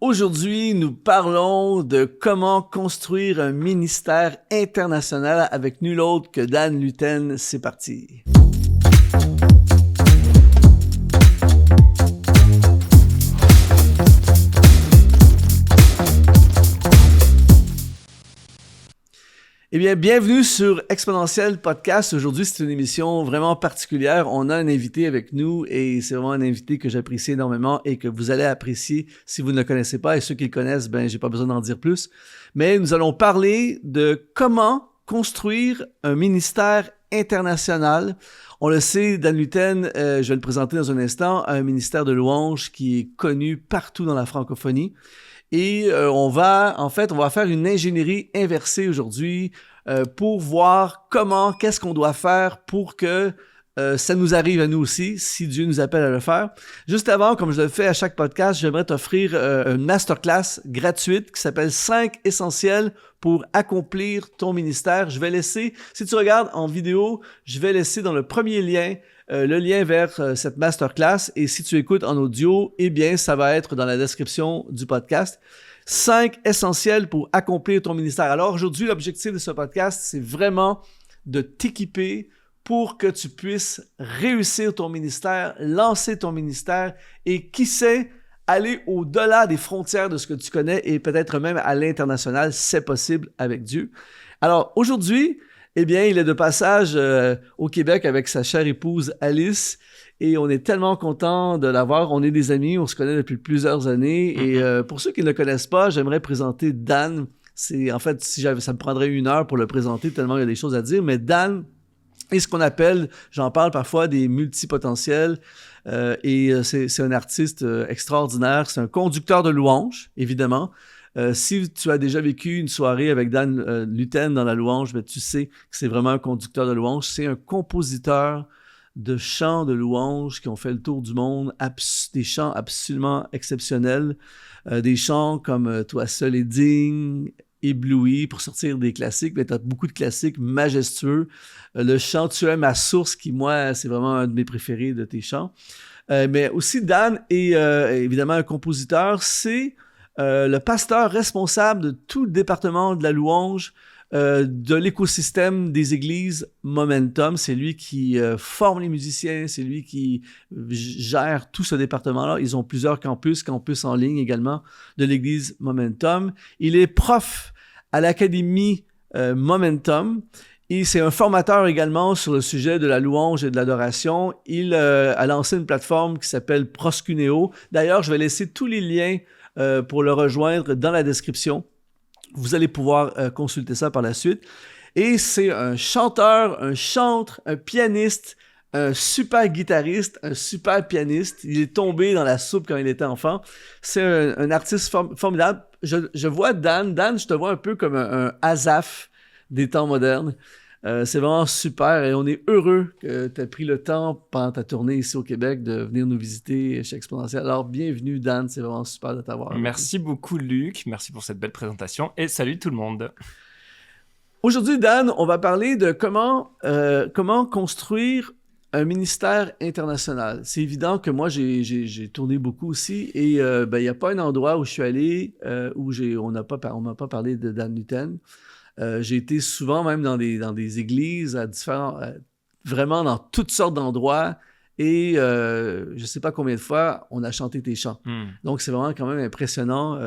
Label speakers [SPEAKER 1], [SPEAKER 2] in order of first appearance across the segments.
[SPEAKER 1] Aujourd'hui, nous parlons de comment construire un ministère international avec nul autre que Dan Luten. C'est parti. Eh bien, bienvenue sur Exponentiel Podcast. Aujourd'hui, c'est une émission vraiment particulière. On a un invité avec nous et c'est vraiment un invité que j'apprécie énormément et que vous allez apprécier si vous ne le connaissez pas. Et ceux qui le connaissent, j'ai pas besoin d'en dire plus. Mais nous allons parler de comment construire un ministère international. On le sait, Dan Luten, je vais le présenter dans un instant, un ministère de louange qui est connu partout dans la francophonie. Et on va faire une ingénierie inversée aujourd'hui pour voir qu'est-ce qu'on doit faire pour que ça nous arrive à nous aussi, si Dieu nous appelle à le faire. Juste avant, comme je le fais à chaque podcast, j'aimerais t'offrir une masterclass gratuite qui s'appelle 5 essentiels pour accomplir ton ministère. Je vais laisser, si tu regardes en vidéo, je vais laisser dans le premier lien le lien vers cette masterclass, et si tu écoutes en audio, eh bien, ça va être dans la description du podcast. 5 essentiels pour accomplir ton ministère. Alors aujourd'hui, l'objectif de ce podcast, c'est vraiment de t'équiper pour que tu puisses réussir ton ministère, lancer ton ministère et qui sait, aller au-delà des frontières de ce que tu connais et peut-être même à l'international, c'est possible avec Dieu. Alors aujourd'hui, eh bien, il est de passage au Québec avec sa chère épouse Alice et on est tellement content de l'avoir. On est des amis, on se connaît depuis plusieurs années et pour ceux qui ne le connaissent pas, j'aimerais présenter Dan. Ça me prendrait 1 heure pour le présenter tellement il y a des choses à dire, mais Dan est ce qu'on appelle, j'en parle parfois, des multipotentiels et c'est un artiste extraordinaire. C'est un conducteur de louanges, évidemment. Si tu as déjà vécu une soirée avec Dan Luten dans la louange, tu sais que c'est vraiment un conducteur de louange. C'est un compositeur de chants de louange qui ont fait le tour du monde, des chants absolument exceptionnels, des chants comme « Toi seul est digne », ébloui, pour sortir des classiques, mais tu as beaucoup de classiques majestueux. Le chant « Tu es ma source » qui, moi, c'est vraiment un de mes préférés de tes chants. Mais aussi, Dan est évidemment un compositeur. C'est le pasteur responsable de tout le département de la louange, de l'écosystème des églises Momentum. C'est lui qui forme les musiciens, c'est lui qui gère tout ce département-là. Ils ont plusieurs campus en ligne également de l'église Momentum. Il est prof à l'académie Momentum. Et c'est un formateur également sur le sujet de la louange et de l'adoration. Il a lancé une plateforme qui s'appelle Proscuneo. D'ailleurs, je vais laisser tous les liens pour le rejoindre dans la description. Vous allez pouvoir consulter ça par la suite. Et c'est un chanteur, un chantre, un pianiste, un super guitariste, un super pianiste. Il est tombé dans la soupe quand il était enfant. C'est un artiste formidable. Je vois Dan, je te vois un peu comme un Asaph des temps modernes. C'est vraiment super et on est heureux que tu aies pris le temps pendant ta tournée ici au Québec de venir nous visiter chez Exponentiel. Alors, bienvenue Dan, c'est vraiment super de t'avoir.
[SPEAKER 2] Merci beaucoup Luc, merci pour cette belle présentation et salut tout le monde.
[SPEAKER 1] Aujourd'hui Dan, on va parler de comment construire un ministère international. C'est évident que moi, j'ai tourné beaucoup aussi et il n'y a pas un endroit où je suis allé où on m'a pas parlé de Dan Luten. J'ai été souvent même dans des églises à vraiment dans toutes sortes d'endroits et je ne sais pas combien de fois on a chanté tes chants. Donc c'est vraiment quand même impressionnant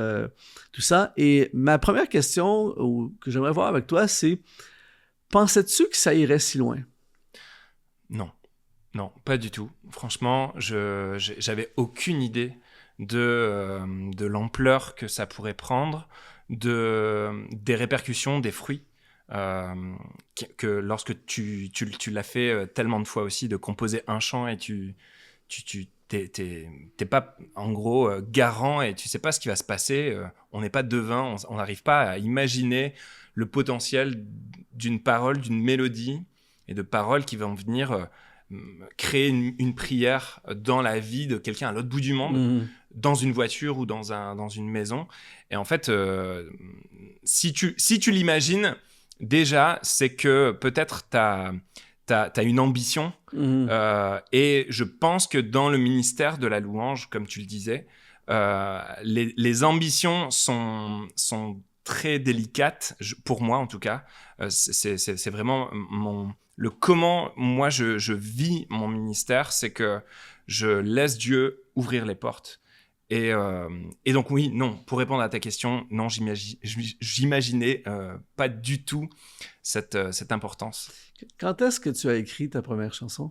[SPEAKER 1] tout ça. Et ma première question que j'aimerais voir avec toi, c'est pensais-tu que ça irait si loin?
[SPEAKER 2] Non, pas du tout. Franchement, j'avais aucune idée de l'ampleur que ça pourrait prendre, des répercussions, des fruits, que lorsque tu l'as fait tellement de fois aussi, de composer un chant et t'es pas en gros garant et tu sais pas ce qui va se passer, on n'est pas devin, on n'arrive pas à imaginer le potentiel d'une parole, d'une mélodie et de paroles qui vont venir créer une prière dans la vie de quelqu'un à l'autre bout du monde, dans une voiture ou dans une maison. Et en fait, si tu l'imagines, déjà, c'est que peut-être t'as une ambition. Et je pense que dans le ministère de la louange, comme tu le disais, Les ambitions sont très délicates, pour moi en tout cas. C'est vraiment le comment moi je vis mon ministère, c'est que je laisse Dieu ouvrir les portes. Et donc oui, non, pour répondre à ta question, non, j'imaginais pas du tout cette importance.
[SPEAKER 1] Quand est-ce que tu as écrit ta première chanson?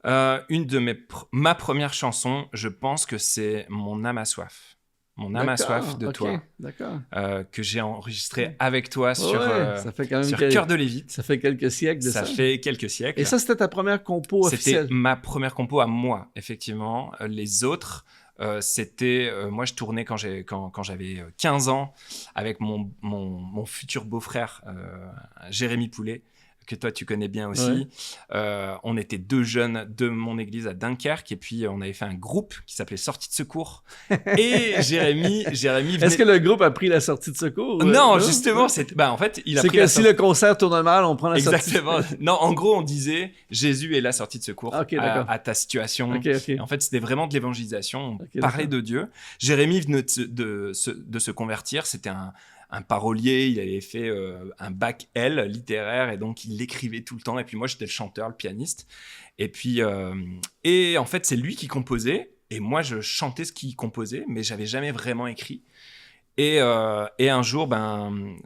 [SPEAKER 2] Ma première chanson, je pense que c'est Mon âme a soif. Mon âme a soif de toi.
[SPEAKER 1] D'accord.
[SPEAKER 2] Que j'ai enregistré avec toi sur
[SPEAKER 1] ça fait quand même
[SPEAKER 2] Cœur de Lévite.
[SPEAKER 1] Ça fait quelques siècles de ça.
[SPEAKER 2] Ça fait quelques siècles.
[SPEAKER 1] Et ça, c'était ta première compo officielle?
[SPEAKER 2] C'était ma première compo à moi, effectivement. Les autres, c'était... moi, je tournais quand j'avais 15 ans avec mon futur beau-frère, Jérémy Poulet, que toi tu connais bien aussi. On était 2 jeunes de mon église à Dunkerque et puis on avait fait un groupe qui s'appelait Sortie de secours. Et Jérémy venait...
[SPEAKER 1] Est-ce que le groupe a pris la sortie de secours?
[SPEAKER 2] Non, justement, en fait, il a pris
[SPEAKER 1] c'est que si le concert tourne mal, on prend la sortie.
[SPEAKER 2] Exactement. Non, en gros, on disait Jésus est la sortie de secours à ta situation.
[SPEAKER 1] Okay.
[SPEAKER 2] Et en fait, c'était vraiment de l'évangélisation. On parlait de Dieu. Jérémy venait de se convertir. C'était un parolier, il avait fait un bac L littéraire et donc il écrivait tout le temps. Et puis moi, j'étais le chanteur, le pianiste. Et puis, et en fait, c'est lui qui composait et moi, je chantais ce qu'il composait, mais j'avais jamais vraiment écrit. Et un jour,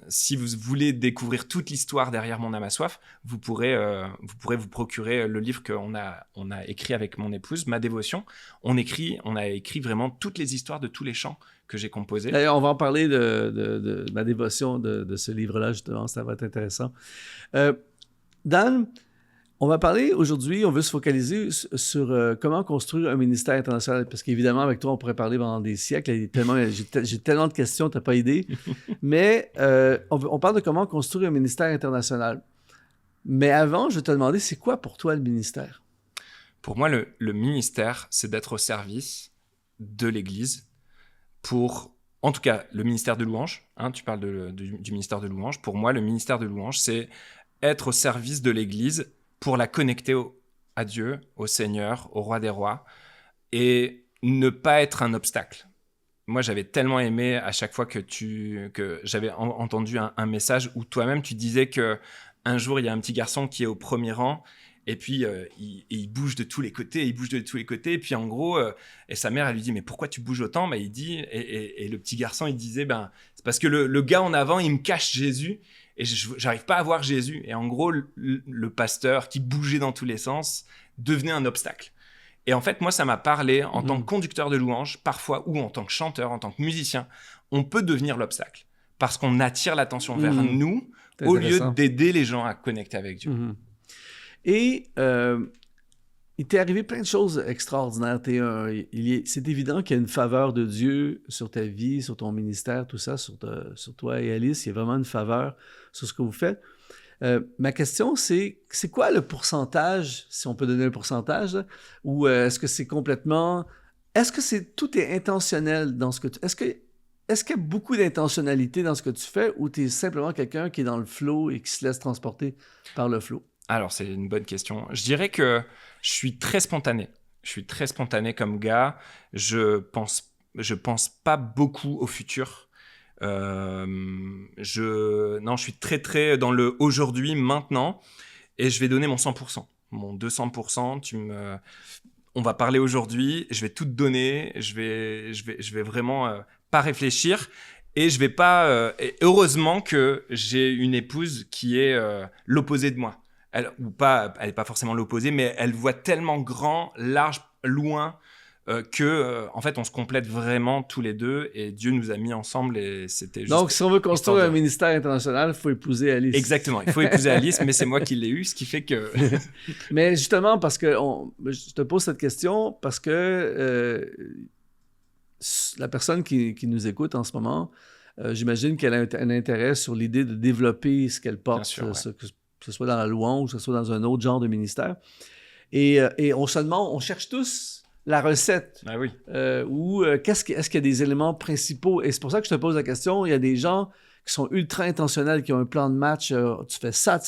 [SPEAKER 2] si vous voulez découvrir toute l'histoire derrière Mon âme a soif, vous pourrez vous procurer le livre qu'on a écrit avec mon épouse, Ma dévotion. On a écrit vraiment toutes les histoires de tous les chants que j'ai composés.
[SPEAKER 1] D'ailleurs, on va en parler de Ma dévotion, de ce livre-là, justement. Ça va être intéressant. Dan, on va parler aujourd'hui, on veut se focaliser sur comment construire un ministère international. Parce qu'évidemment, avec toi, on pourrait parler pendant des siècles. J'ai tellement de questions, tu n'as pas idée. Mais on parle de comment construire un ministère international. Mais avant, je vais te demander, c'est quoi pour toi le ministère?
[SPEAKER 2] Pour moi, le ministère, c'est d'être au service de l'Église en tout cas, le ministère de louange. Tu parles du ministère de louange. Pour moi, le ministère de louange, c'est être au service de l'Église pour la connecter à Dieu, au Seigneur, au Roi des Rois, et ne pas être un obstacle. Moi, j'avais tellement aimé à chaque fois que j'avais entendu un message où toi-même, tu disais qu'un jour, il y a un petit garçon qui est au premier rang, et puis il bouge de tous les côtés, et puis en gros, et sa mère, elle lui dit « Mais pourquoi tu bouges autant ?» Il dit, et le petit garçon, il disait « C'est parce que le gars en avant, il me cache Jésus, et j'arrive pas à voir Jésus. » Et en gros, le pasteur qui bougeait dans tous les sens devenait un obstacle. Et en fait, moi, ça m'a parlé en tant que conducteur de louange, parfois, ou en tant que chanteur, en tant que musicien, on peut devenir l'obstacle parce qu'on attire l'attention vers nous au lieu d'aider les gens à connecter avec Dieu.
[SPEAKER 1] Et il t'est arrivé plein de choses extraordinaires. C'est évident qu'il y a une faveur de Dieu sur ta vie, sur ton ministère, tout ça, sur toi et Alice. Il y a vraiment une faveur sur ce que vous faites. Ma question, c'est quoi le pourcentage, si on peut donner un pourcentage, là, ou est-ce que c'est complètement... Est-ce que tout est intentionnel dans ce que tu... Est-ce qu'il y a beaucoup d'intentionnalité dans ce que tu fais, ou tu es simplement quelqu'un qui est dans le flow et qui se laisse transporter par le flow?
[SPEAKER 2] Alors, c'est une bonne question. Je dirais que je suis très spontané. Je suis très spontané comme gars. Je pense pas beaucoup au futur. Je suis très, très dans le aujourd'hui, maintenant, et je vais donner mon 100%, mon 200%. On va parler aujourd'hui, je vais tout te donner, je vais vraiment pas réfléchir, et je vais pas. Et heureusement que j'ai une épouse qui est l'opposé de moi. Elle est pas forcément l'opposé, mais elle voit tellement grand, large, loin. En fait, on se complète vraiment tous les deux, et Dieu nous a mis ensemble, et c'était juste... Donc,
[SPEAKER 1] si on veut construire un ministère international, il faut épouser Alice.
[SPEAKER 2] Exactement, il faut épouser Alice, mais c'est moi qui l'ai eu, ce qui fait que...
[SPEAKER 1] Mais justement, parce que je te pose cette question, parce que la personne qui nous écoute en ce moment, j'imagine qu'elle a un intérêt sur l'idée de développer ce qu'elle porte, sûr, que ce soit dans la louange, que ce soit dans un autre genre de ministère. Et on se demande, on cherche tous la recette.
[SPEAKER 2] Ah oui.
[SPEAKER 1] Est-ce qu'il y a des éléments principaux? Et c'est pour ça que je te pose la question. Il y a des gens qui sont ultra intentionnels, qui ont un plan de match. Tu fais ça.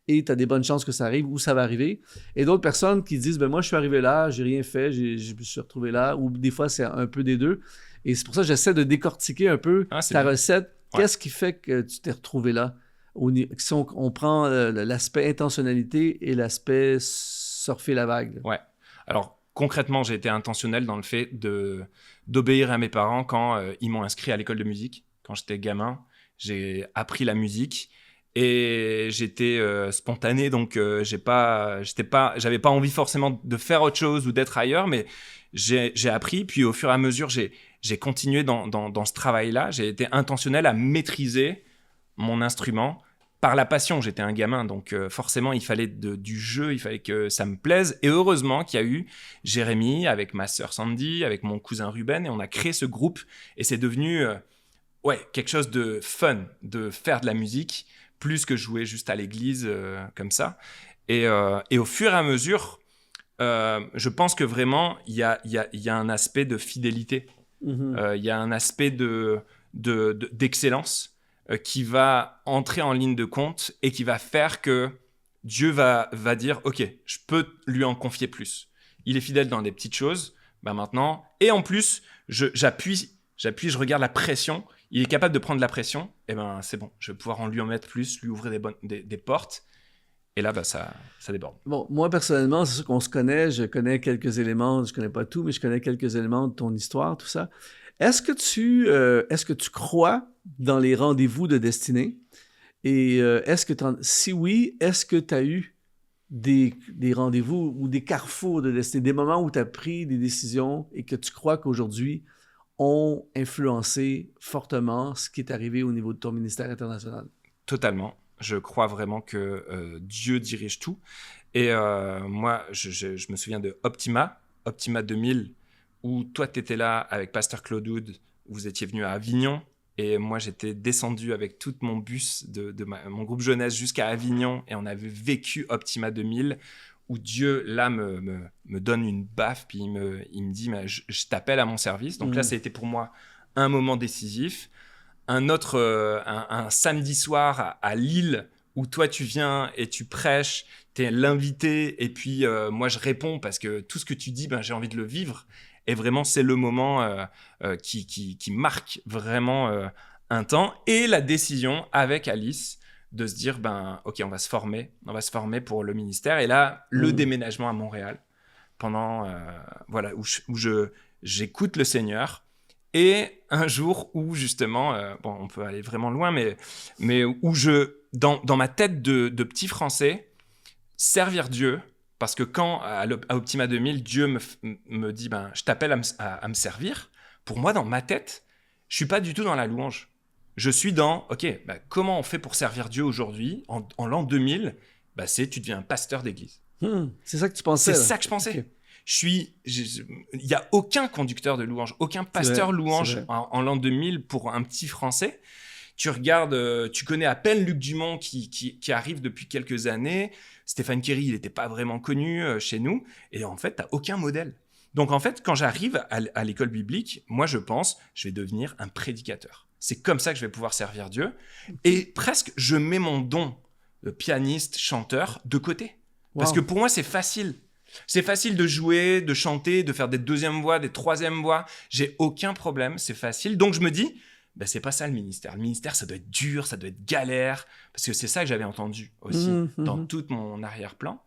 [SPEAKER 1] et tu as des bonnes chances que ça arrive ou ça va arriver. Et d'autres personnes qui disent, ben moi, je suis arrivé là, j'ai rien fait, je me suis retrouvé là, ou des fois, c'est un peu des deux. Et c'est pour ça que j'essaie de décortiquer un peu ta recette. Ouais. Qu'est-ce qui fait que tu t'es retrouvé là? Si on prend l'aspect intentionnalité et l'aspect surfer la vague.
[SPEAKER 2] Ouais. Alors, concrètement, j'ai été intentionnel dans le fait d'obéir à mes parents quand ils m'ont inscrit à l'école de musique. Quand j'étais gamin, j'ai appris la musique et j'étais spontané, donc j'avais pas envie forcément de faire autre chose ou d'être ailleurs, mais j'ai appris. Puis au fur et à mesure, j'ai continué dans ce travail-là. J'ai été intentionnel à maîtriser mon instrument par la passion. J'étais un gamin, donc forcément, il fallait du jeu, il fallait que ça me plaise. Et heureusement qu'il y a eu Jérémy avec ma sœur Sandy, avec mon cousin Ruben, et on a créé ce groupe. Et c'est devenu quelque chose de fun, de faire de la musique, plus que jouer juste à l'église comme ça. Et au fur et à mesure, je pense que vraiment, il y a un aspect de fidélité. Il y a un aspect d'excellence qui va entrer en ligne de compte et qui va faire que Dieu va dire « Ok, je peux lui en confier plus. Il est fidèle dans des petites choses, maintenant. Et en plus, j'appuie, je regarde la pression. Il est capable de prendre la pression. Et c'est bon, je vais pouvoir lui en mettre plus, lui ouvrir des portes. » Et là, ça déborde.
[SPEAKER 1] Bon, moi, personnellement, c'est sûr qu'on se connaît. Je connais quelques éléments. Je connais pas tout, mais je connais quelques éléments de ton histoire, tout ça. Est-ce que tu crois dans les rendez-vous de destinée? Et si oui, est-ce que tu as eu des rendez-vous ou des carrefours de destinée, des moments où tu as pris des décisions et que tu crois qu'aujourd'hui ont influencé fortement ce qui est arrivé au niveau de ton ministère international?
[SPEAKER 2] Totalement. Je crois vraiment que Dieu dirige tout. Et moi, je me souviens de Optima 2000, où toi, tu étais là avec Pasteur Claude Wood, vous étiez venu à Avignon, et moi, j'étais descendu avec tout mon bus de mon groupe jeunesse jusqu'à Avignon, et on avait vécu Optima 2000, où Dieu, là, me donne une baffe, puis il me dit, je t'appelle à mon service. Donc là, ça a été pour moi un moment décisif. Un autre, un samedi soir à Lille, où toi, tu viens et tu prêches, tu es l'invité, et puis moi, je réponds parce que tout ce que tu dis, j'ai envie de le vivre. Et vraiment, c'est le moment qui marque vraiment un temps. Et la décision avec Alice de se dire, OK, on va se former pour le ministère. Et là, le déménagement à Montréal, pendant, où j'écoute le Seigneur. Et un jour où, justement, on peut aller vraiment loin, mais où dans ma tête de petit Français, servir Dieu, parce que quand, à Optima 2000, Dieu me dit, je t'appelle à me servir, pour moi, dans ma tête, je ne suis pas du tout dans la louange. Je suis dans, OK, comment on fait pour servir Dieu aujourd'hui, en l'an 2000, c'est tu deviens un pasteur d'église.
[SPEAKER 1] C'est ça que tu pensais?
[SPEAKER 2] C'est ça que je pensais. Okay. Il n'y a aucun conducteur de louange, aucun pasteur louange en l'an 2000 pour un petit Français. Tu regardes, tu connais à peine Luc Dumont qui arrive depuis quelques années. Stéphane Kéry, il n'était pas vraiment connu chez nous. Et en fait, tu n'as aucun modèle. Donc en fait, quand j'arrive à l'école biblique, moi je pense, je vais devenir un prédicateur. C'est comme ça que je vais pouvoir servir Dieu. Et presque, je mets mon don de pianiste, chanteur de côté. Wow. Parce que pour moi, c'est facile. C'est facile de jouer, de chanter, de faire des deuxièmes voix, des troisièmes voix. J'ai aucun problème, c'est facile. Donc je me dis, c'est pas ça le ministère. Le ministère, ça doit être dur, ça doit être galère. Parce que c'est ça que j'avais entendu aussi dans tout mon arrière-plan.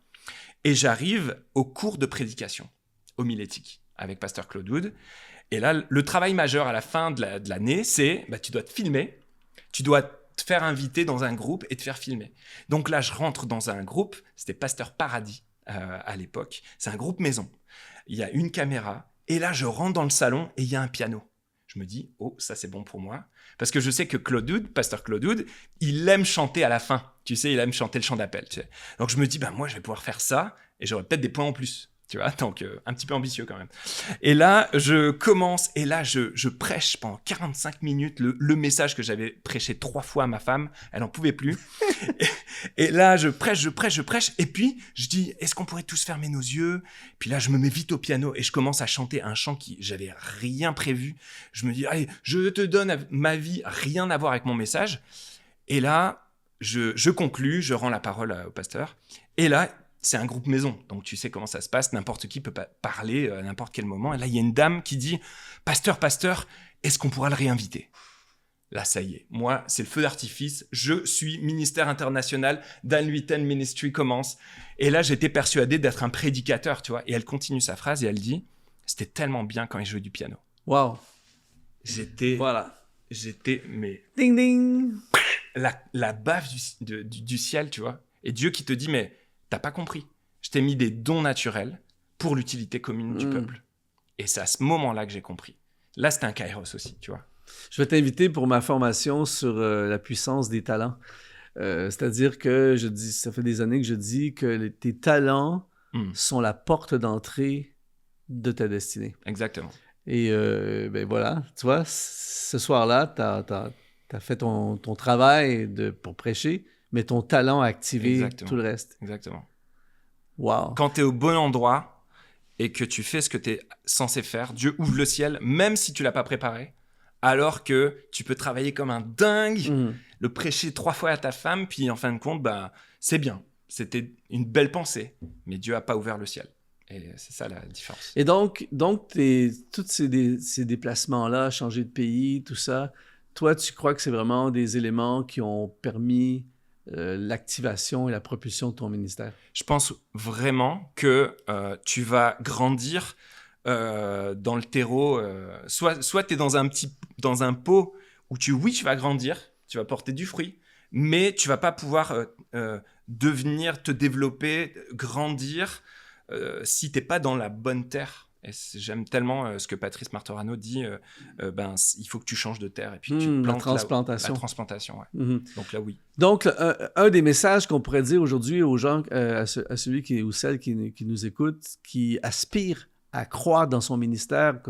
[SPEAKER 2] Et j'arrive au cours de prédication homilétique avec Pasteur Claude Wood. Et là, le travail majeur à la fin de l'année, c'est tu dois te filmer, tu dois te faire inviter dans un groupe et te faire filmer. Donc là, je rentre dans un groupe, c'était Pasteur Paradis. À l'époque, c'est un groupe maison. Il y a une caméra et là, je rentre dans le salon et il y a un piano. Je me dis, ça c'est bon pour moi. Parce que je sais que Pasteur Claude Wood, il aime chanter à la fin. Tu sais, il aime chanter le chant d'appel. Tu sais. Donc je me dis, moi je vais pouvoir faire ça et j'aurai peut-être des points en plus. Tu vois, donc un petit peu ambitieux quand même. Et là, je commence et là, je prêche pendant 45 minutes le message que j'avais prêché 3 fois à ma femme. Elle n'en pouvait plus. et là, je prêche. Et puis, je dis, est-ce qu'on pourrait tous fermer nos yeux? Puis là, je me mets vite au piano et je commence à chanter un chant qui j'avais rien prévu. Je me dis, allez, je te donne ma vie, rien à voir avec mon message. Et là, je conclus, je rends la parole au pasteur. Et là, c'est un groupe maison. Donc, tu sais comment ça se passe. N'importe qui peut parler à n'importe quel moment. Et là, il y a une dame qui dit « Pasteur, est-ce qu'on pourra le réinviter ?» Là, ça y est. Moi, c'est le feu d'artifice. Je suis ministère international. Dan 810 Ministry commence. Et là, j'étais persuadé d'être un prédicateur, tu vois. Et elle continue sa phrase et elle dit « C'était tellement bien quand il jouait du piano. »
[SPEAKER 1] Wow.
[SPEAKER 2] J'étais, mais...
[SPEAKER 1] Ding, ding.
[SPEAKER 2] La baffe du ciel, tu vois. Et Dieu qui te dit, mais t'as pas compris. Je t'ai mis des dons naturels pour l'utilité commune du peuple. Et c'est à ce moment-là que j'ai compris. Là, c'était un kairos aussi, tu vois.
[SPEAKER 1] Je vais t'inviter pour ma formation sur la puissance des talents. C'est-à-dire que ça fait des années que je dis que tes talents sont la porte d'entrée de ta destinée.
[SPEAKER 2] Exactement.
[SPEAKER 1] Et ben voilà, tu vois, ce soir-là, t'as fait ton travail pour prêcher, mais ton talent a activé tout le reste.
[SPEAKER 2] Exactement.
[SPEAKER 1] Wow.
[SPEAKER 2] Quand tu es au bon endroit et que tu fais ce que tu es censé faire, Dieu ouvre le ciel, même si tu l'as pas préparé, alors que tu peux travailler comme un dingue, le prêcher 3 fois à ta femme, puis en fin de compte, bah, c'est bien. C'était une belle pensée, mais Dieu a pas ouvert le ciel. Et c'est ça la différence.
[SPEAKER 1] Et donc tous ces déplacements-là, changer de pays, tout ça, toi, tu crois que c'est vraiment des éléments qui ont permis l'activation et la propulsion de ton ministère?
[SPEAKER 2] Je pense vraiment que tu vas grandir dans le terreau. Soit tu es dans un pot où tu vas grandir, tu vas porter du fruit, mais tu vas pas pouvoir te développer, grandir si t'es pas dans la bonne terre. Et j'aime tellement ce que Patrice Martorano dit, il faut que tu changes de terre et puis tu plantes
[SPEAKER 1] la transplantation.
[SPEAKER 2] La transplantation, ouais. Donc là, oui.
[SPEAKER 1] Donc, un des messages qu'on pourrait dire aujourd'hui aux gens, à celui ou celle qui nous écoute, qui aspire à croître dans son ministère,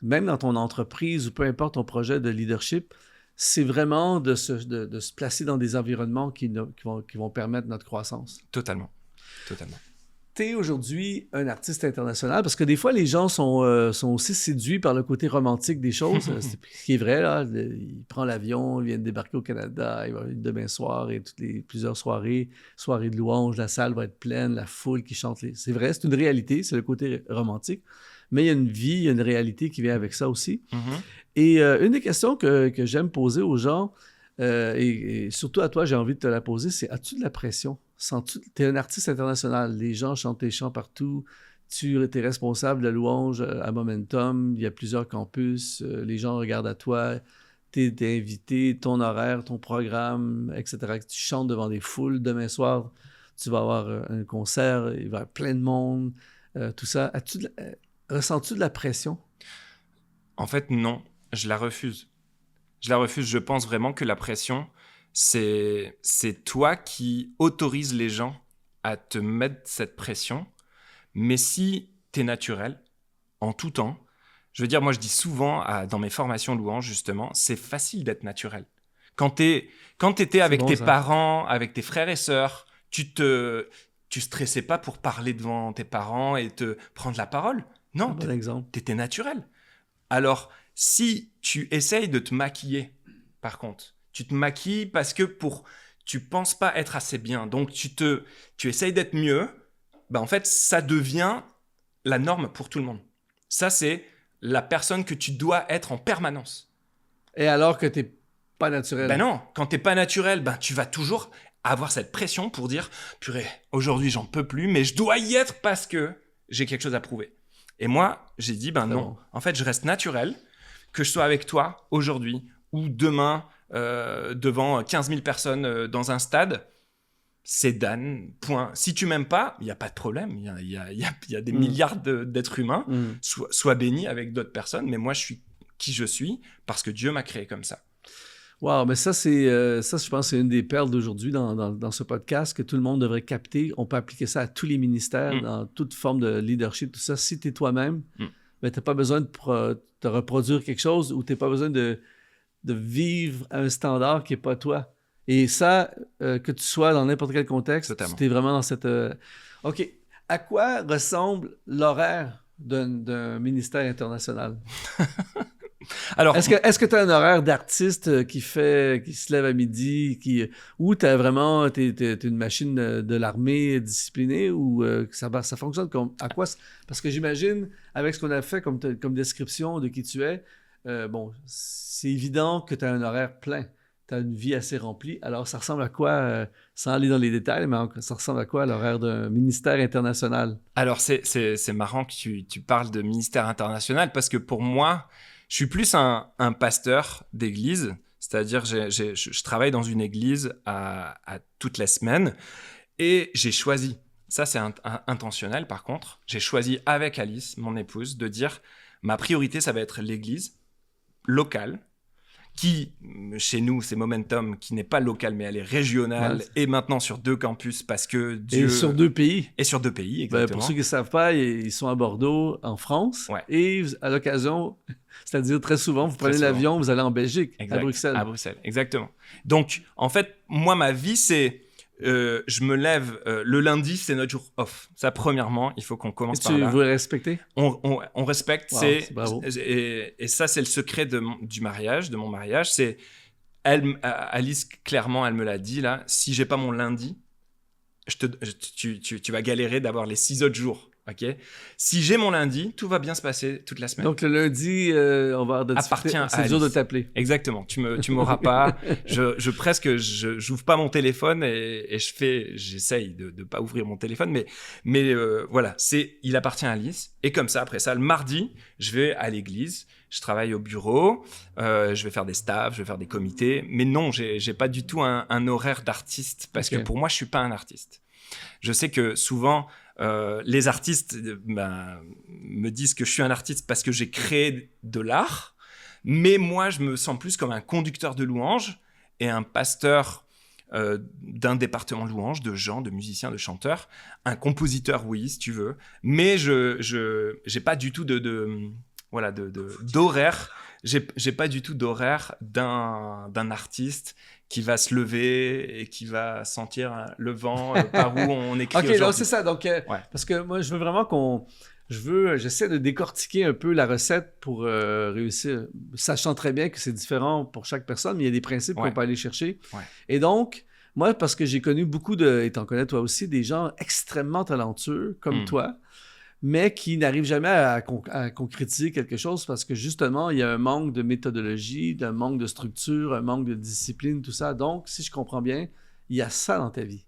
[SPEAKER 1] même dans ton entreprise ou peu importe ton projet de leadership, c'est vraiment de se placer dans des environnements qui vont permettre notre croissance.
[SPEAKER 2] Totalement.
[SPEAKER 1] Tu es aujourd'hui un artiste international parce que des fois, les gens sont aussi séduits par le côté romantique des choses. Ce qui est vrai, là. Il prend l'avion, il vient de débarquer au Canada, il va demain soir et plusieurs soirées de louanges, la salle va être pleine, la foule qui chante. C'est vrai, c'est une réalité, c'est le côté romantique. Mais il y a une vie, il y a une réalité qui vient avec ça aussi. Et une des questions que j'aime poser aux gens, et surtout à toi, j'ai envie de te la poser, c'est: as-tu de la pression? Tu es un artiste international, les gens chantent tes chants partout, tu es responsable de la louange à Momentum, il y a plusieurs campus, les gens regardent à toi, tu es invité, ton horaire, ton programme, etc. Tu chantes devant des foules. Demain soir, tu vas avoir un concert, il va y avoir plein de monde, tout ça. Ressens-tu de la pression?
[SPEAKER 2] En fait, non, je la refuse. Je pense vraiment que la pression, c'est toi qui autorise les gens à te mettre cette pression. Mais si tu es naturel, en tout temps, je veux dire, moi je dis souvent dans mes formations louanges, justement, c'est facile d'être naturel. Quand t'étais avec tes parents, avec tes frères et sœurs, tu stressais pas pour parler devant tes parents et te prendre la parole. Non, t'étais naturel. Alors, si tu essayes de te maquiller, par contre, tu te maquilles parce que tu penses pas être assez bien, donc tu essayes d'être mieux, en fait, ça devient la norme pour tout le monde. Ça, c'est la personne que tu dois être en permanence.
[SPEAKER 1] Et alors que t'es pas naturel?
[SPEAKER 2] Non, quand t'es pas naturel, tu vas toujours avoir cette pression pour dire « Purée, aujourd'hui, j'en peux plus, mais je dois y être parce que j'ai quelque chose à prouver. » Et moi, j'ai dit, non. Bon. En fait, je reste naturel, que je sois avec toi aujourd'hui ou demain devant 15 000 personnes dans un stade, c'est Dan, point. Si tu m'aimes pas, il n'y a pas de problème. Il y a des milliards d'êtres humains. Sois béni avec d'autres personnes, mais moi, je suis qui je suis parce que Dieu m'a créé comme ça.
[SPEAKER 1] Wow, mais ça, je pense, c'est une des perles d'aujourd'hui dans ce podcast que tout le monde devrait capter. On peut appliquer ça à tous les ministères, dans toute forme de leadership, tout ça. Si tu es toi-même, tu n'as pas besoin de te reproduire quelque chose ou tu n'as pas besoin de vivre à un standard qui n'est pas toi. Et ça, que tu sois dans n'importe quel contexte, tu es vraiment dans cette... OK. À quoi ressemble l'horaire d'un ministère international?
[SPEAKER 2] Alors,
[SPEAKER 1] Est-ce que tu as un horaire d'artiste qui se lève à midi, ou t'es une machine de l'armée disciplinée, ou ça fonctionne à quoi? Parce que j'imagine, avec ce qu'on a fait comme description de qui tu es, bon, c'est évident que tu as un horaire plein. Tu as une vie assez remplie. Alors, ça ressemble à quoi, sans aller dans les détails, mais ça ressemble à quoi l'horaire d'un ministère international?
[SPEAKER 2] alors c'est marrant que tu parles de ministère international parce que pour moi, je suis plus un pasteur d'église. C'est-à-dire, je travaille dans une église à toute la semaine et j'ai choisi, ça c'est intentionnel par contre, j'ai choisi avec Alice, mon épouse, de dire ma priorité, ça va être l'église locale, qui, chez nous, c'est Momentum, qui n'est pas locale, mais elle est régionale, et maintenant sur 2 campus, parce que Dieu...
[SPEAKER 1] Et sur 2 pays.
[SPEAKER 2] Et sur 2 pays, exactement.
[SPEAKER 1] Pour ceux qui ne savent pas, ils sont à Bordeaux, en France, et à l'occasion, c'est-à-dire très souvent, vous prenez l'avion, vous allez en Belgique, à Bruxelles.
[SPEAKER 2] À Bruxelles, exactement. Donc, en fait, moi, ma vie, c'est... je me lève le lundi, c'est notre jour off. Ça, premièrement, il faut qu'on commence par là.
[SPEAKER 1] Vous respectez?
[SPEAKER 2] On respecte.
[SPEAKER 1] Wow, bravo.
[SPEAKER 2] Et ça, c'est le secret de mon mariage. C'est Alice, clairement, elle me l'a dit là. Si j'ai pas mon lundi, tu vas galérer d'avoir les 6 autres jours. Okay. Si j'ai mon lundi, tout va bien se passer toute la semaine.
[SPEAKER 1] Donc le lundi, on va
[SPEAKER 2] appartient à
[SPEAKER 1] c'est dur de t'appeler.
[SPEAKER 2] Exactement. Tu m'auras pas. J'ouvre pas mon téléphone et j'essaye de pas ouvrir mon téléphone, mais voilà, il appartient à Alice. Et comme ça, après ça, le mardi, je vais à l'église. Je travaille au bureau, je vais faire des staffs, je vais faire des comités. Mais non, j'ai pas du tout un horaire d'artiste parce que pour moi, je suis pas un artiste. Je sais que souvent, les artistes me disent que je suis un artiste parce que j'ai créé de l'art, mais moi, je me sens plus comme un conducteur de louanges et un pasteur d'un département de louanges, de gens, de musiciens, de chanteurs, un compositeur, oui, si tu veux, mais je n'ai pas du tout d'horaire. J'ai pas du tout d'horaire d'un artiste qui va se lever et qui va sentir le vent par où on écrit aujourd'hui.
[SPEAKER 1] OK, c'est ça. Donc, parce que moi, je veux vraiment j'essaie de décortiquer un peu la recette pour réussir, sachant très bien que c'est différent pour chaque personne, mais il y a des principes qu'on peut aller chercher. Ouais. Et donc, moi, parce que j'ai connu beaucoup et t'en connais toi aussi, des gens extrêmement talentueux comme toi, mais qui n'arrivent jamais à concrétiser quelque chose parce que justement, il y a un manque de méthodologie, un manque de structure, un manque de discipline, tout ça. Donc, si je comprends bien, il y a ça dans ta vie.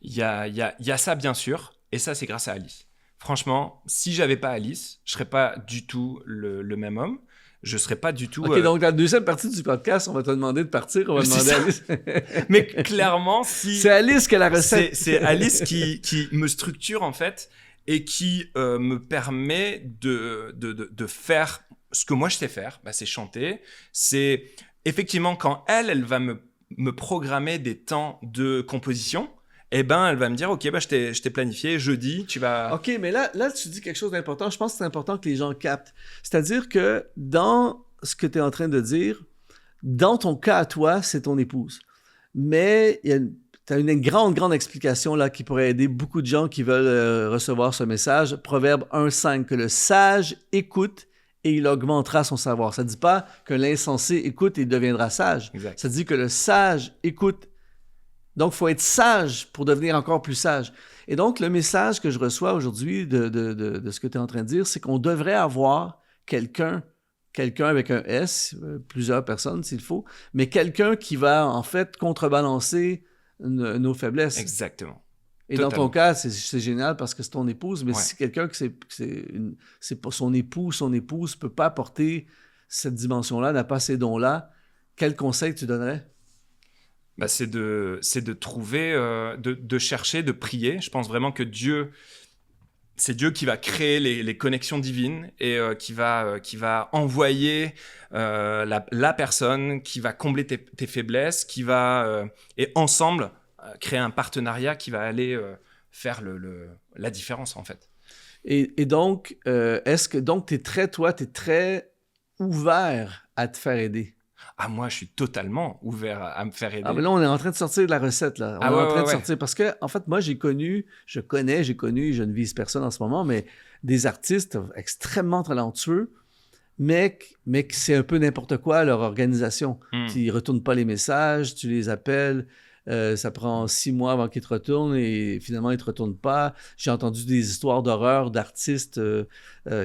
[SPEAKER 2] Il y a ça, bien sûr, et ça, c'est grâce à Alice. Franchement, si j'avais pas Alice, je serais pas du tout le même homme. Je serais pas du tout...
[SPEAKER 1] OK, donc la deuxième partie du podcast, on va te demander de partir, on va demander à Alice.
[SPEAKER 2] Mais clairement, si...
[SPEAKER 1] C'est Alice qui a la recette.
[SPEAKER 2] C'est Alice qui me structure, en fait, et qui me permet de faire ce que moi je sais faire, c'est chanter. C'est effectivement quand elle va me programmer des temps de composition, elle va me dire, OK, je t'ai planifié, jeudi, tu vas...
[SPEAKER 1] OK, mais là, tu dis quelque chose d'important. Je pense que c'est important que les gens captent. C'est-à-dire que dans ce que tu es en train de dire, dans ton cas à toi, c'est ton épouse. Mais tu as une grande explication là qui pourrait aider beaucoup de gens qui veulent recevoir ce message. Proverbe 1,5, que le sage écoute et il augmentera son savoir. Ça ne dit pas que l'insensé écoute et il deviendra sage.
[SPEAKER 2] Exact.
[SPEAKER 1] Ça dit que le sage écoute. Donc, il faut être sage pour devenir encore plus sage. Et donc, le message que je reçois aujourd'hui de ce que tu es en train de dire, c'est qu'on devrait avoir quelqu'un avec un S, plusieurs personnes s'il faut, mais quelqu'un qui va en fait contrebalancer nos faiblesses.
[SPEAKER 2] Exactement.
[SPEAKER 1] Et totalement. Dans ton cas, c'est génial parce que c'est ton épouse, mais si quelqu'un c'est pas son épouse ne peut pas apporter cette dimension-là, n'a pas ces dons-là, quel conseil tu donnerais?
[SPEAKER 2] C'est de trouver, de chercher, de prier. Je pense vraiment que c'est Dieu qui va créer les connexions divines et qui va envoyer la personne, qui va combler tes faiblesses, qui va, et ensemble, créer un partenariat qui va aller faire la différence, en fait.
[SPEAKER 1] Et donc, est-ce que tu es très ouvert à te faire aider?
[SPEAKER 2] Ah, moi, je suis totalement ouvert à me faire aider.
[SPEAKER 1] Ah, mais là, on est en train de sortir de la recette, là. On est en train de sortir. Parce que, en fait, moi, j'ai connu, je ne vise personne en ce moment, mais des artistes extrêmement talentueux mais que c'est un peu n'importe quoi leur organisation. Ils ne retournent pas les messages, tu les appelles, ça prend 6 mois avant qu'ils te retournent et finalement ils ne te retournent pas. J'ai entendu des histoires d'horreur d'artistes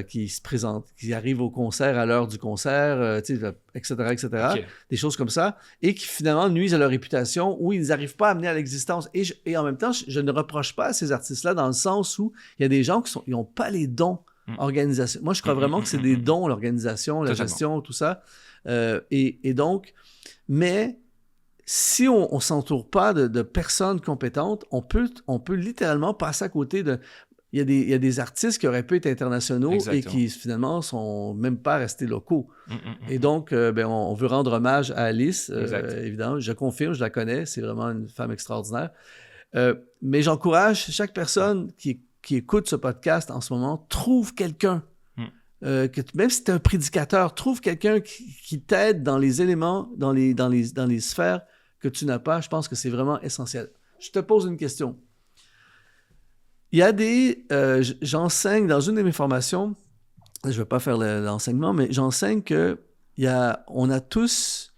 [SPEAKER 1] qui se présentent, qui arrivent au concert à l'heure du concert, etc., etc.
[SPEAKER 2] Ok.
[SPEAKER 1] Des choses comme ça et qui finalement nuisent à leur réputation ou ils n'arrivent pas à amener à l'existence. Et en même temps, je ne reproche pas à ces artistes-là dans le sens où il y a des gens qui n'ont pas les dons. Organisation. Moi, je crois vraiment que c'est des dons, l'organisation, la
[SPEAKER 2] Totalement.
[SPEAKER 1] gestion, tout ça. Et donc, mais si on ne s'entoure pas de personnes compétentes, on peut littéralement passer à côté de... Il y a des artistes qui auraient pu être internationaux
[SPEAKER 2] Exactement.
[SPEAKER 1] et qui, finalement, sont même pas restés locaux. Et donc, on veut rendre hommage à Alice, évidemment. Je confirme, je la connais. C'est vraiment une femme extraordinaire. Mais j'encourage chaque personne qui écoute ce podcast en ce moment, trouve quelqu'un, même si tu es un prédicateur, trouve quelqu'un qui t'aide dans les éléments, dans les sphères que tu n'as pas. Je pense que c'est vraiment essentiel. Je te pose une question. Il y a j'enseigne dans une de mes formations, je ne vais pas faire l'enseignement, mais j'enseigne on a tous...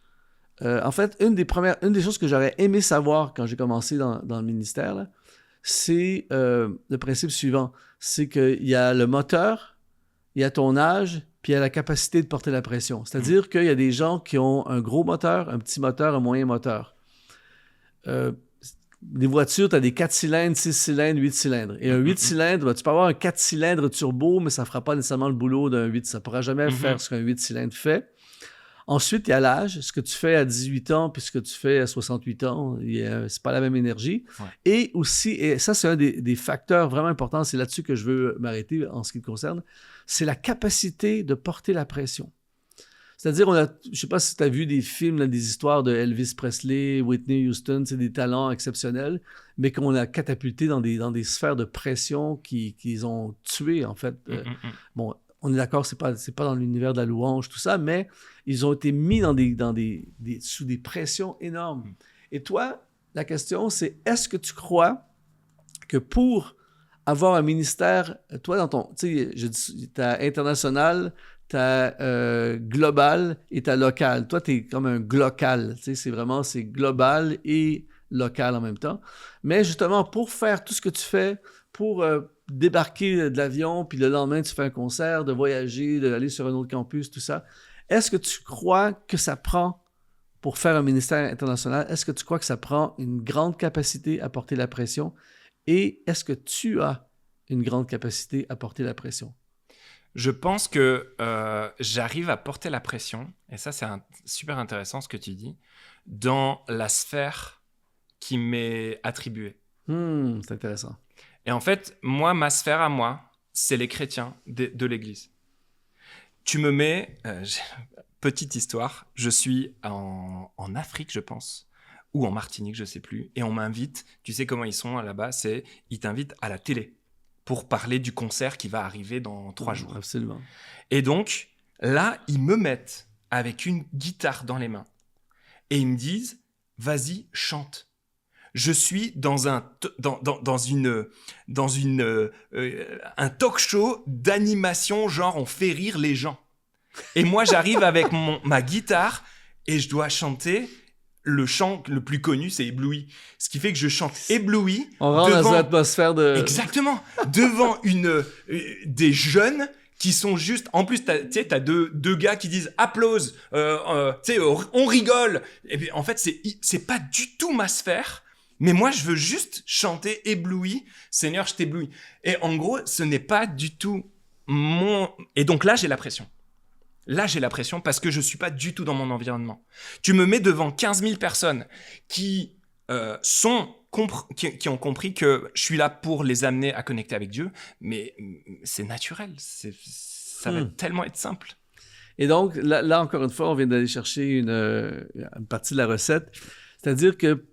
[SPEAKER 1] en fait, une des choses que j'aurais aimé savoir quand j'ai commencé dans le ministère, là, c'est le principe suivant. C'est qu'il y a le moteur, il y a ton âge, puis il y a la capacité de porter la pression. C'est-à-dire qu'il y a des gens qui ont un gros moteur, un petit moteur, un moyen moteur. Les voitures, tu as des 4 cylindres, 6 cylindres, 8 cylindres. Et un 8 cylindres, tu peux avoir un 4 cylindres turbo, mais ça ne fera pas néccerement le boulot d'un 8. Ça ne pourra jamais faire ce qu'un 8 cylindres fait. Ensuite, il y a l'âge, ce que tu fais à 18 ans puis ce que tu fais à 68 ans, c'est pas la même énergie.
[SPEAKER 2] Ouais.
[SPEAKER 1] Et aussi, et ça c'est un des facteurs vraiment importants, c'est là-dessus que je veux m'arrêter en ce qui me concerne, c'est la capacité de porter la pression. C'est-à-dire, je ne sais pas si tu as vu des films, là, des histoires de Elvis Presley, Whitney Houston, c'est des talents exceptionnels, mais qu'on a catapultés dans des sphères de pression qu'ils ont tués, en fait. Bon, on est d'accord, c'est pas dans l'univers de la louange, tout ça, mais ils ont été mis sous des pressions énormes. Et toi, la question, c'est est-ce que tu crois que pour avoir un ministère, toi, dans ton... Tu sais, t'as international, t'as global et t'as local. Toi, t'es comme un glocal. Tu sais, c'est global et local en même temps. Mais justement, pour faire tout ce que tu fais, pour... débarquer de l'avion, puis le lendemain, tu fais un concert, de voyager, d'aller sur un autre campus, tout ça. Est-ce que tu crois que ça prend, pour faire un ministère international, est-ce que tu crois que ça prend une grande capacité à porter la pression? Et est-ce que tu as une grande capacité à porter la pression?
[SPEAKER 2] Je pense que j'arrive à porter la pression, et ça, c'est super intéressant ce que tu dis, dans la sphère qui m'est attribuée.
[SPEAKER 1] C'est intéressant.
[SPEAKER 2] Et en fait, ma sphère à moi, c'est les chrétiens de l'Église. Tu me mets... petite histoire, je suis en Afrique, je pense, ou en Martinique, je ne sais plus, et on m'invite, tu sais comment ils sont là-bas, ils t'invitent à la télé pour parler du concert qui va arriver dans 3 jours.
[SPEAKER 1] Absolument.
[SPEAKER 2] Et donc, là, ils me mettent avec une guitare dans les mains, et ils me disent, vas-y, chante. Je suis dans un talk show d'animation, genre on fait rire les gens. Et moi, j'arrive avec ma guitare et je dois chanter. Le chant le plus connu, c'est Ébloui. Ce qui fait que je chante Ébloui.
[SPEAKER 1] On rentre dans une atmosphère de...
[SPEAKER 2] Exactement. Devant des jeunes qui sont juste... En plus, t'as deux gars qui disent « Applause on rigole !» Et puis, en fait, c'est pas du tout ma sphère. Mais moi, je veux juste chanter ébloui. Seigneur, je t'éblouis. Et en gros, ce n'est pas du tout mon... Et donc là, j'ai la pression. Là, j'ai la pression parce que je ne suis pas du tout dans mon environnement. Tu me mets devant 15 000 personnes qui ont compris que je suis là pour les amener à connecter avec Dieu, mais c'est naturel. Ça va tellement être simple.
[SPEAKER 1] Et donc, là, encore une fois, on vient d'aller chercher une partie de la recette. C'est-à-dire que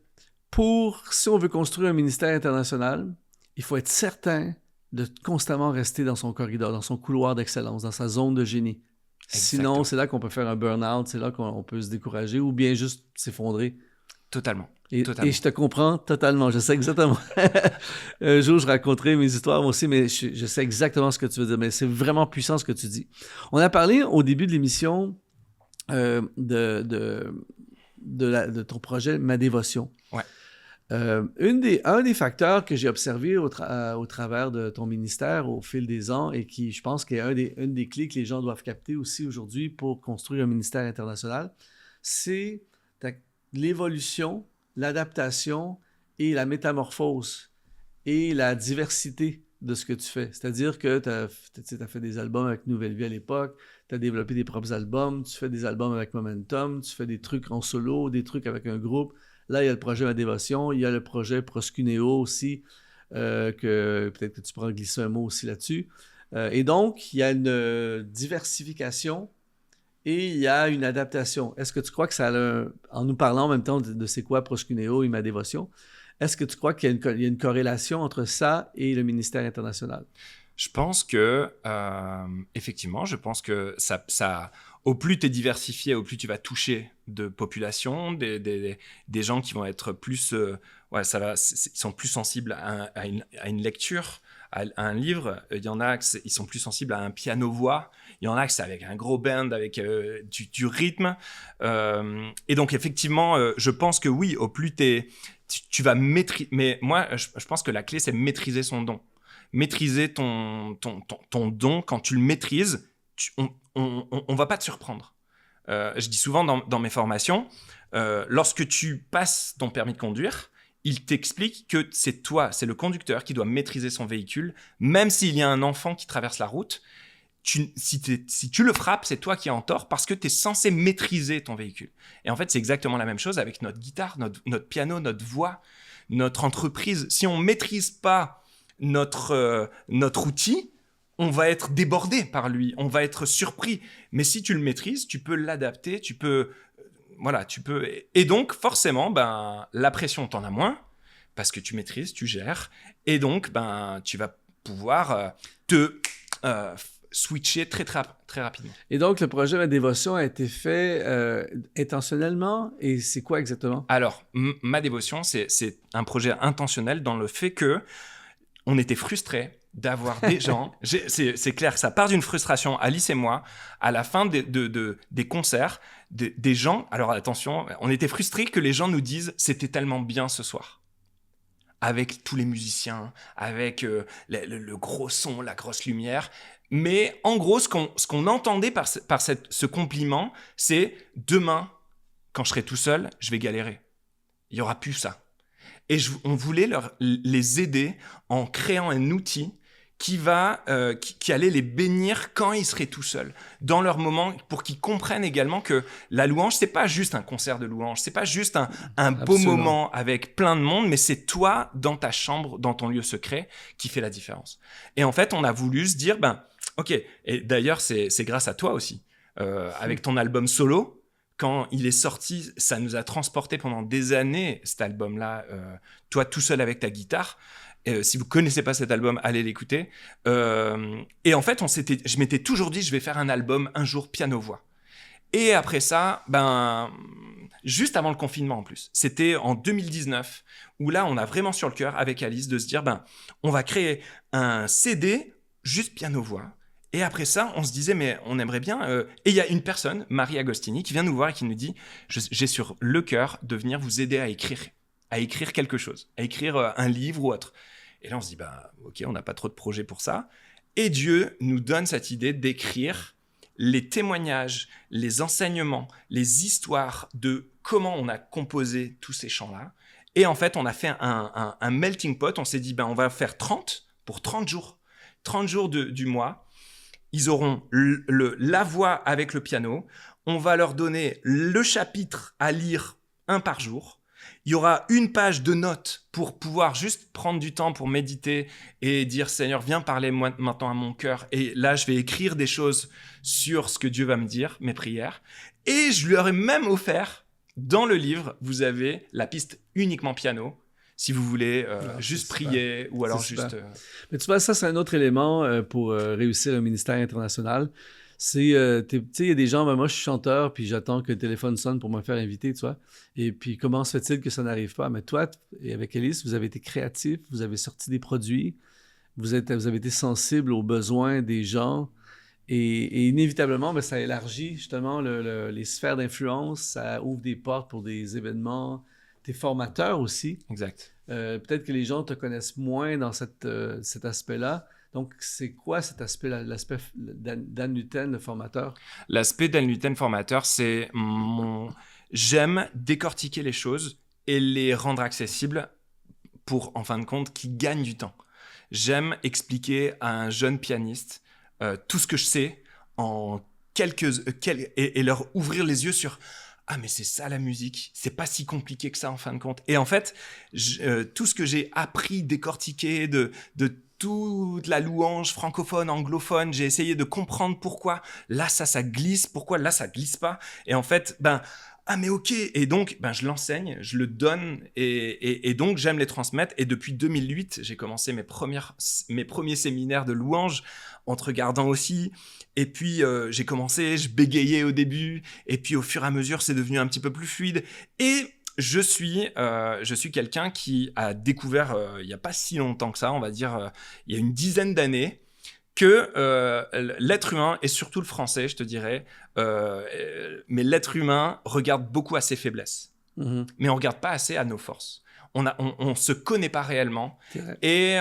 [SPEAKER 1] si on veut construire un ministère international, il faut être certain de constamment rester dans son corridor, dans son couloir d'excellence, dans sa zone de génie. Exactement. Sinon, c'est là qu'on peut faire un burn-out, c'est là qu'on peut se décourager ou bien juste s'effondrer.
[SPEAKER 2] Totalement.
[SPEAKER 1] Et je te comprends totalement. Je sais exactement. Un jour, je raconterai mes histoires moi aussi, mais je sais exactement ce que tu veux dire. Mais c'est vraiment puissant ce que tu dis. On a parlé au début de l'émission de ton projet Ma Dévotion.
[SPEAKER 2] Ouais.
[SPEAKER 1] Un des facteurs que j'ai observé au travers de ton ministère au fil des ans et qui, je pense, est une des clés que les gens doivent capter aussi aujourd'hui pour construire un ministère international, c'est l'évolution, l'adaptation et la métamorphose et la diversité de ce que tu fais. C'est-à-dire que tu as fait des albums avec Nouvelle Vie à l'époque, tu as développé des propres albums, tu fais des albums avec Momentum, tu fais des trucs en solo, des trucs avec un groupe. Là, il y a le projet Ma Dévotion, il y a le projet Proscuneo aussi, que peut-être que tu pourras glisser un mot aussi là-dessus. Et donc, il y a une diversification et il y a une adaptation. Est-ce que tu crois que ça a, en nous parlant en même temps de c'est quoi Proscuneo et Ma Dévotion, est-ce que tu crois qu'il y a une corrélation entre ça et le ministère international?
[SPEAKER 2] Je pense que, effectivement, je pense que ça au plus tu es diversifié, au plus tu vas toucher de populations, des gens qui vont être plus, ils sont plus sensibles à une lecture, à un livre. Il y en a qui ils sont plus sensibles à un piano-voix. Il y en a que c'est avec un gros band, avec du rythme. Et donc, effectivement, je pense que oui, au plus tu vas maîtriser. Mais moi, je pense que la clé, c'est maîtriser son don. Maîtriser ton don, quand tu le maîtrises, on va pas te surprendre. Je dis souvent dans mes formations, lorsque tu passes ton permis de conduire, il t'explique que c'est toi, c'est le conducteur qui doit maîtriser son véhicule, même s'il y a un enfant qui traverse la route. Si tu le frappes, c'est toi qui es en tort parce que tu es censé maîtriser ton véhicule. Et en fait, c'est exactement la même chose avec notre guitare, notre piano, notre voix, notre entreprise. Si on maîtrise pas notre outil, on va être débordé par lui, on va être surpris. Mais si tu le maîtrises, tu peux l'adapter, tu peux. Et donc, forcément, la pression, t'en as moins, parce que tu maîtrises, tu gères. Et donc, tu vas pouvoir switcher très, très, très rapidement.
[SPEAKER 1] Et donc, le projet Ma Dévotion a été fait intentionnellement. Et c'est quoi exactement?
[SPEAKER 2] Alors, Ma Dévotion, c'est un projet intentionnel dans le fait que on était frustrés d'avoir des gens, c'est clair que ça part d'une frustration, Alice et moi, à la fin des concerts, des gens, alors attention, on était frustrés que les gens nous disent « c'était tellement bien ce soir ». Avec tous les musiciens, avec le gros son, la grosse lumière. Mais en gros, ce qu'on entendait par ce compliment, c'est « demain, quand je serai tout seul, je vais galérer. Il n'y aura plus ça ». Et on voulait les aider en créant un outil qui allait les bénir quand ils seraient tout seuls, dans leur moment, pour qu'ils comprennent également que la louange, c'est pas juste un concert de louange, c'est pas juste un beau moment avec plein de monde, mais c'est toi, dans ta chambre, dans ton lieu secret, qui fait la différence. Et en fait, on a voulu se dire, ok, et d'ailleurs, c'est grâce à toi aussi, avec ton album solo. Quand il est sorti, ça nous a transporté pendant des années, cet album-là, toi tout seul avec ta guitare. Si vous connaissez pas cet album, allez l'écouter. Et en fait, je m'étais toujours dit, je vais faire un album un jour piano-voix. Et après ça, juste avant le confinement en plus, c'était en 2019, où là, on a vraiment sur le cœur avec Alice de se dire, on va créer un CD juste piano-voix. Et après ça, on se disait, mais on aimerait bien... Et il y a une personne, Marie Agostini, qui vient nous voir et qui nous dit, j'ai sur le cœur de venir vous aider à écrire quelque chose, à écrire un livre ou autre. Et là, on se dit, ok, on n'a pas trop de projets pour ça. Et Dieu nous donne cette idée d'écrire les témoignages, les enseignements, les histoires de comment on a composé tous ces chants-là. Et en fait, on a fait un melting pot. On s'est dit, on va faire 30 pour 30 jours. 30 jours du mois. Ils auront la voix avec le piano. On va leur donner le chapitre à lire un par jour. Il y aura une page de notes pour pouvoir juste prendre du temps pour méditer et dire « Seigneur, viens parler maintenant à mon cœur. » Et là, je vais écrire des choses sur ce que Dieu va me dire, mes prières. Et je leur ai même offert, dans le livre, vous avez la piste uniquement piano. Si vous voulez juste prier ou alors juste...
[SPEAKER 1] Mais tu vois, ça, c'est un autre élément pour réussir un ministère international. Tu sais, il y a des gens, ben moi je suis chanteur, puis j'attends que le téléphone sonne pour me faire inviter, tu vois. Et puis comment se fait-il que ça n'arrive pas? Mais toi, et avec Alice, vous avez été créatifs, vous avez sorti des produits, vous avez été sensible aux besoins des gens, et inévitablement, ben, ça élargit justement les sphères d'influence, ça ouvre des portes pour des événements. T'es formateur aussi.
[SPEAKER 2] Exact.
[SPEAKER 1] Peut-être que les gens te connaissent moins dans cet aspect-là. Donc, c'est quoi cet aspect-là, l'aspect Dan Luten, le formateur?
[SPEAKER 2] L'aspect Dan Luten formateur, c'est j'aime décortiquer les choses et les rendre accessibles pour, en fin de compte, qu'ils gagnent du temps. J'aime expliquer à un jeune pianiste tout ce que je sais en et leur ouvrir les yeux sur ah mais c'est ça la musique, c'est pas si compliqué que ça en fin de compte. Et en fait, tout ce que j'ai appris, décortiqué de toute la louange francophone, anglophone, j'ai essayé de comprendre pourquoi là ça glisse, pourquoi là ça glisse pas. Et en fait, ah mais ok, et donc je l'enseigne, je le donne et donc j'aime les transmettre. Et depuis 2008, j'ai commencé mes premiers séminaires de louange en te regardant aussi. Et puis j'ai commencé, je bégayais au début, et puis au fur et à mesure c'est devenu un petit peu plus fluide. Et je suis quelqu'un qui a découvert il n'y a pas si longtemps que ça, on va dire il y a une dizaine d'années, que l'être humain, et surtout le français, je te dirais, mais l'être humain regarde beaucoup à ses faiblesses. Mm-hmm. Mais on ne regarde pas assez à nos forces. On se connaît pas réellement. Et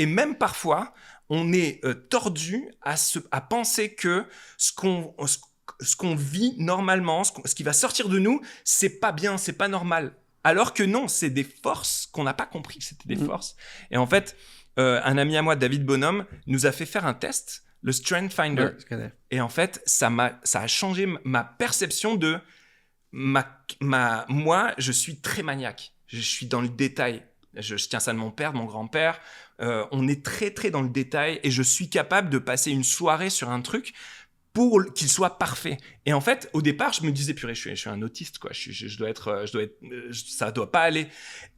[SPEAKER 2] même parfois, on est tordu à penser que ce qu'on vit normalement, ce qui va sortir de nous, c'est pas bien, c'est pas normal. Alors que non, c'est des forces qu'on n'a pas compris que c'était des forces. Et en fait, un ami à moi, David Bonhomme, nous a fait faire un test, le Strength Finder. Ouais, je connais. Et en fait, ça a changé ma perception de moi, je suis très maniaque. Je suis dans le détail. Je tiens ça de mon père, de mon grand-père. On est très, très dans le détail et je suis capable de passer une soirée sur un truc pour qu'il soit parfait. Et en fait, au départ, je me disais, purée, je suis un autiste, quoi. Je dois être, ça doit pas aller.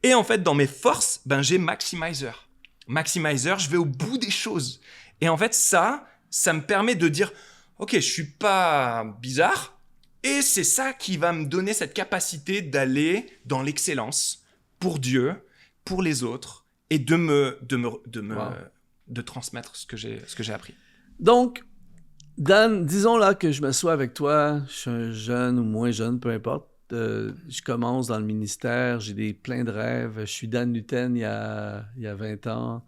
[SPEAKER 2] Et en fait, dans mes forces, j'ai Maximizer. Maximizer, je vais au bout des choses. Et en fait, ça me permet de dire, ok, je suis pas bizarre. Et c'est ça qui va me donner cette capacité d'aller dans l'excellence pour Dieu, pour les autres, et de transmettre ce que j'ai appris.
[SPEAKER 1] Donc, Dan, disons là que je m'assois avec toi, je suis un jeune ou moins jeune, peu importe. Je commence dans le ministère, j'ai plein de rêves. Je suis Dan Luten il y a 20 ans,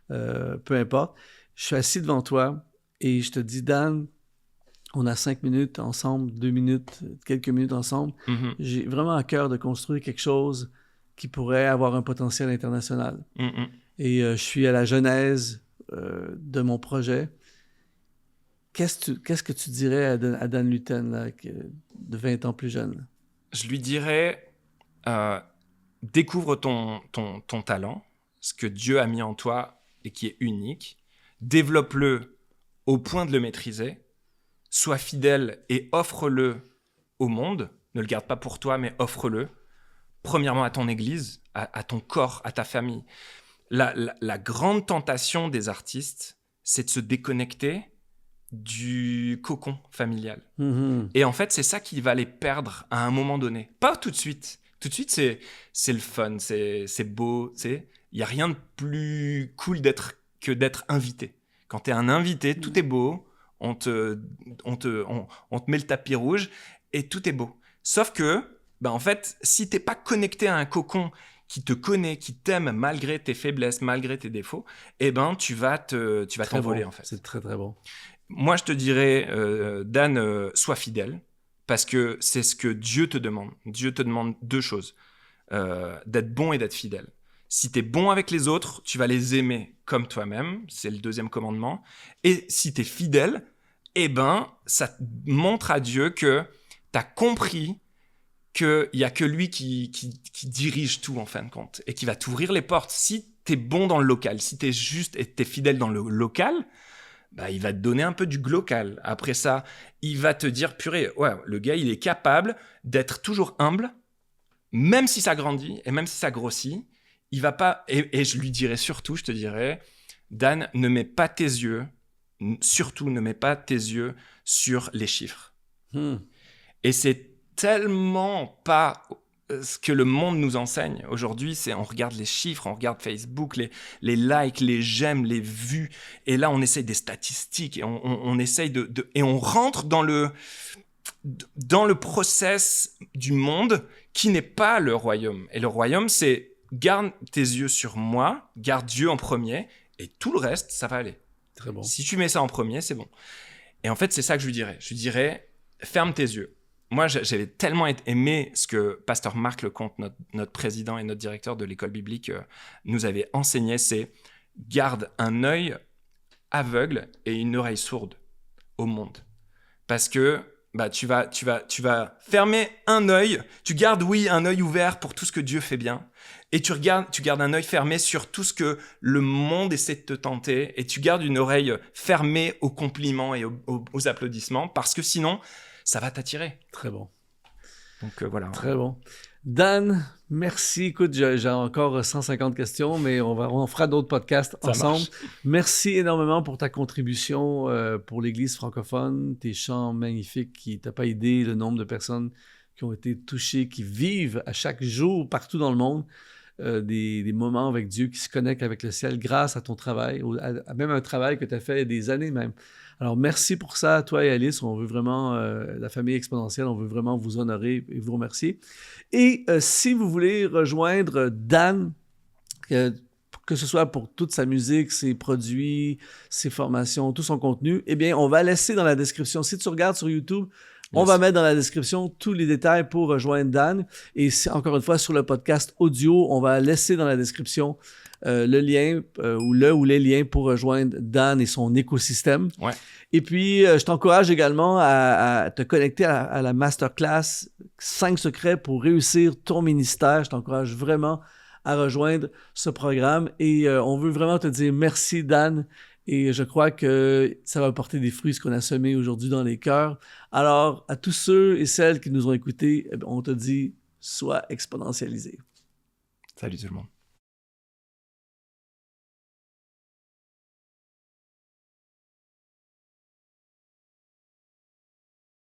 [SPEAKER 1] peu importe. Je suis assis devant toi et je te dis, Dan, on a 5 minutes ensemble, 2 minutes, quelques minutes ensemble. Mm-hmm. J'ai vraiment à cœur de construire quelque chose qui pourrait avoir un potentiel international. Mm-hmm. Et je suis à la genèse de mon projet. Qu'est-ce que tu dirais à Dan Luten, là, de 20 ans plus jeune?
[SPEAKER 2] Je lui dirais, découvre ton talent, ce que Dieu a mis en toi et qui est unique. Développe-le au point de le maîtriser. Sois fidèle et offre-le au monde. Ne le garde pas pour toi, mais offre-le. Premièrement à ton église, à ton corps, à ta famille. La grande tentation des artistes, c'est de se déconnecter du cocon familial. Mm-hmm. Et en fait, c'est ça qui va les perdre à un moment donné. Pas tout de suite. Tout de suite, c'est le fun, c'est beau. Il n'y a rien de plus cool que d'être invité. Quand tu es un invité, tout est beau. On te met le tapis rouge et tout est beau. Sauf que, en fait, si tu n'es pas connecté à un cocon qui te connaît, qui t'aime malgré tes faiblesses, malgré tes défauts, tu vas t'envoler,
[SPEAKER 1] bon.
[SPEAKER 2] En fait.
[SPEAKER 1] C'est très, très bon.
[SPEAKER 2] Moi, je te dirais, Dan, sois fidèle, parce que c'est ce que Dieu te demande. Dieu te demande 2 choses, d'être bon et d'être fidèle. Si tu es bon avec les autres, tu vas les aimer comme toi-même, c'est le 2e commandement. Et si tu es fidèle, ça montre à Dieu que tu as compris qu'il n'y a que lui qui dirige tout en fin de compte et qui va t'ouvrir les portes. Si tu es bon dans le local, si tu es juste et tu es fidèle dans le local, il va te donner un peu du glocal. Après ça, il va te dire, purée, ouais, le gars, il est capable d'être toujours humble, même si ça grandit et même si ça grossit. Il va pas, et je lui dirais surtout, je te dirais, Dan, ne mets pas tes yeux surtout, ne mets pas tes yeux sur les chiffres.
[SPEAKER 1] Hmm.
[SPEAKER 2] Et c'est tellement pas ce que le monde nous enseigne. Aujourd'hui, on regarde les chiffres, on regarde Facebook, les likes, les j'aime, les vues. Et là, on essaye des statistiques et on essaye et on rentre dans le process du monde qui n'est pas le royaume. Et le royaume, c'est garde tes yeux sur moi, garde Dieu en premier, et tout le reste, ça va aller.
[SPEAKER 1] Très bon.
[SPEAKER 2] Si tu mets ça en premier, c'est bon. Et en fait, c'est ça que je lui dirais. Je lui dirais, ferme tes yeux. Moi, j'avais tellement aimé ce que Pasteur Marc Lecomte, notre président et notre directeur de l'école biblique, nous avait enseigné, c'est garde un œil aveugle et une oreille sourde au monde. Parce que tu vas fermer un œil, tu gardes, oui, un œil ouvert pour tout ce que Dieu fait bien, et tu gardes un œil fermé sur tout ce que le monde essaie de te tenter, et tu gardes une oreille fermée aux compliments et aux applaudissements, parce que sinon, ça va t'attirer.
[SPEAKER 1] Très bon.
[SPEAKER 2] Donc voilà.
[SPEAKER 1] Très bon. Dan, merci. Écoute, j'ai encore 150 questions, mais on fera d'autres podcasts ensemble. Merci énormément pour ta contribution pour l'Église francophone, tes chants magnifiques qui t'as pas idée le nombre de personnes qui ont été touchées, qui vivent à chaque jour partout dans le monde des moments avec Dieu, qui se connectent avec le ciel grâce à ton travail, à même un travail que tu as fait des années même. Alors, merci pour ça, toi et Alice. On veut vraiment, la famille exponentielle, on veut vraiment vous honorer et vous remercier. Et si vous voulez rejoindre Dan, que ce soit pour toute sa musique, ses produits, ses formations, tout son contenu, eh bien, on va laisser dans la description. Si tu regardes sur YouTube, on va mettre dans la description tous les détails pour rejoindre Dan. Et encore une fois, sur le podcast audio, on va laisser dans la description le lien ou les liens pour rejoindre Dan et son écosystème.
[SPEAKER 2] Ouais.
[SPEAKER 1] Et puis, je t'encourage également à te connecter à la masterclass 5 secrets pour réussir ton ministère. Je t'encourage vraiment à rejoindre ce programme. Et on veut vraiment te dire merci, Dan. Et je crois que ça va porter des fruits, ce qu'on a semé aujourd'hui dans les cœurs. Alors, à tous ceux et celles qui nous ont écoutés, on te dit, sois exponentialisé.
[SPEAKER 2] Salut tout le monde.